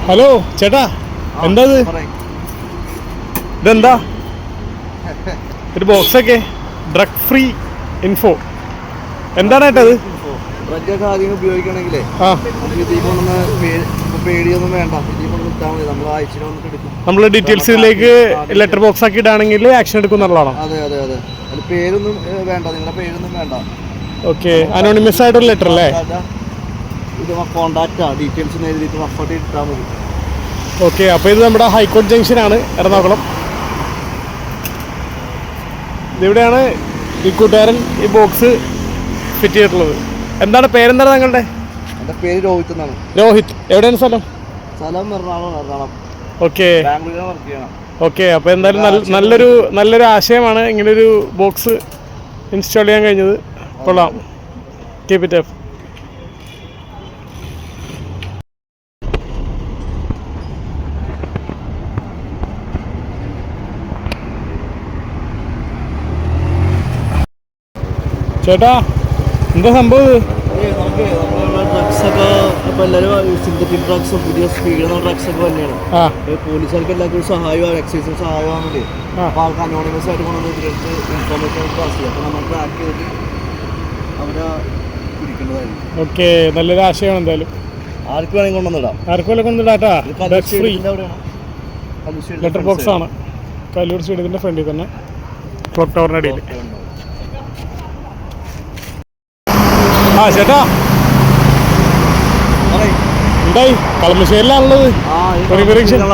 Hello ചേട്ടാ, എന്താ ഇതെന്താ ഒരു ബോക്സൊക്കെ? ഡ്രഗ് ഫ്രീ ഇൻഫോ എന്താണ് ഏട്ടത്? ഡ്രഗൊക്കെ ആദ്യം ഉപയോഗിക്കണമെങ്കിലേ പേടിയൊന്നും വേണ്ട. നമ്മൾ ഡീറ്റെയിൽസിലേക്ക് ലെറ്റർ ബോക്സ് ആക്കി ഇടാണെങ്കിൽ ആക്ഷൻ എടുക്കും എന്നുള്ളതാണോ? അതെ അതെ അതെ. അത് പേരൊന്നും വേണ്ട, നിങ്ങളുടെ പേരൊന്നും വേണ്ട. ഓക്കെ, അനോണിമസ് ആയിട്ടൊരു ലെറ്റർ അല്ലേ? ഇത് കോണ്ടാക്റ്റാ, ഡീറ്റെയിൽസ് എഴുതിയിട്ട് റഫർ ഇട്ടാൽ മതി. ഓക്കെ, അപ്പോൾ ഇത് നമ്മുടെ ഹൈക്കോടതി ജംഗ്ഷനാണ്, എറണാകുളം. ഇതിവിടെയാണ് ഈ കൂട്ടുകാരൻ ഈ ബോക്സ് ഫിറ്റ് ചെയ്തിട്ടുള്ളത്. എന്താണ് പേരെന്താണ് താങ്കളുടെ? എൻ്റെ പേര് രോഹിത് എന്നാണ്. രോഹിത്, എവിടെയാണ് സ്ഥലം? സ്ഥലം എറണാകുളം. ഓക്കെ ബാംഗ്ലൂരിലാണ് വർക്ക് ചെയ്യണം. ഓക്കെ, അപ്പോൾ എന്തായാലും നല്ലൊരു ആശയമാണ് ഇങ്ങനൊരു ബോക്സ് ഇൻസ്റ്റാൾ ചെയ്യാൻ കഴിഞ്ഞത്. കൊള്ളാം, കീപ് ഇറ്റ് അപ്പ്. ചേട്ടാ, എന്താ സംഭവം? ഡ്രഗ്സൊക്കെ ഇപ്പം എല്ലാവരും സിന്തറ്റിക് ഡ്രഗ്സും പുതിയ സ്പീഡുള്ള ഡ്രഗ്സൊക്കെ തന്നെയാണ്. പോലീസുകാർക്ക് എല്ലാവർക്കും ഒരു സഹായമാണ്, എക്സൈസിന് സഹായമാകാൻ വേണ്ടി. അപ്പോൾ ആൾക്ക് അനോണിമസ് ആയിട്ട് കൊണ്ടുവന്ന് ഇതിലേക്ക് ഇൻഫോർമേഷൻ പാസ് ചെയ്യും. അപ്പോൾ നമ്മൾ ട്രാക്ക് ചെയ്തിട്ട് അവരെ പിടിക്കേണ്ടതായിരിക്കും. ഓക്കെ, നല്ലൊരു ആശയമാണ്. എന്തായാലും ആർക്ക് വേണമെങ്കിൽ കൊണ്ടുവന്നിടാം. ആർക്ക് വേണമെങ്കിൽ കൊണ്ടുവന്നിടാട്ടാ. ഫ്രീ ലെറ്റർ ബോക്സ് ആണ്, കല്ലൂർ സ്റ്റേഡിയത്തിൻ്റെ ഫ്രണ്ടിൽ തന്നെ, ക്ലോക്ക് ടവറിൻ്റെ അടിയിൽ. ആ ചേട്ടാ, എന്തായി? കളമശ്ശേരിയിലാണുള്ളത്.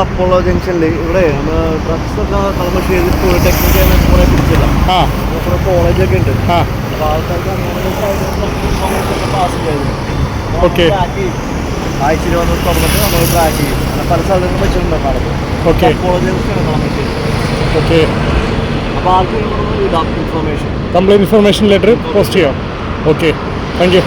അപ്പോളോ ജംഗ്ഷനിൽ ഇവിടെ ഡ്രഗ്സൊക്കെ കളമശ്ശേരി ടെക്നിക്കൽ കുറെ പിടിച്ചില്ല. കുറെ കോളേജൊക്കെ ഉണ്ട്. അപ്പോൾ ആൾക്കാർക്ക് പാസ് ചെയ്യായിരുന്നു. ഓക്കെ, ആഴ്ചയിൽ വന്ന് തുറന്നിട്ട് നമ്മൾ ട്രാക്ക് ചെയ്യും. പല സ്ഥലത്തും വെച്ചിട്ടുണ്ടായിരുന്നു. ഓക്കെ, അപ്പോളോ ജംഗ്ഷനാണ് കളമശ്ശേരി. ഓക്കെ, അപ്പോൾ ആൾക്ക് ഇടാം information, complaint information letter post ചെയ്യാം. Okay, thank U.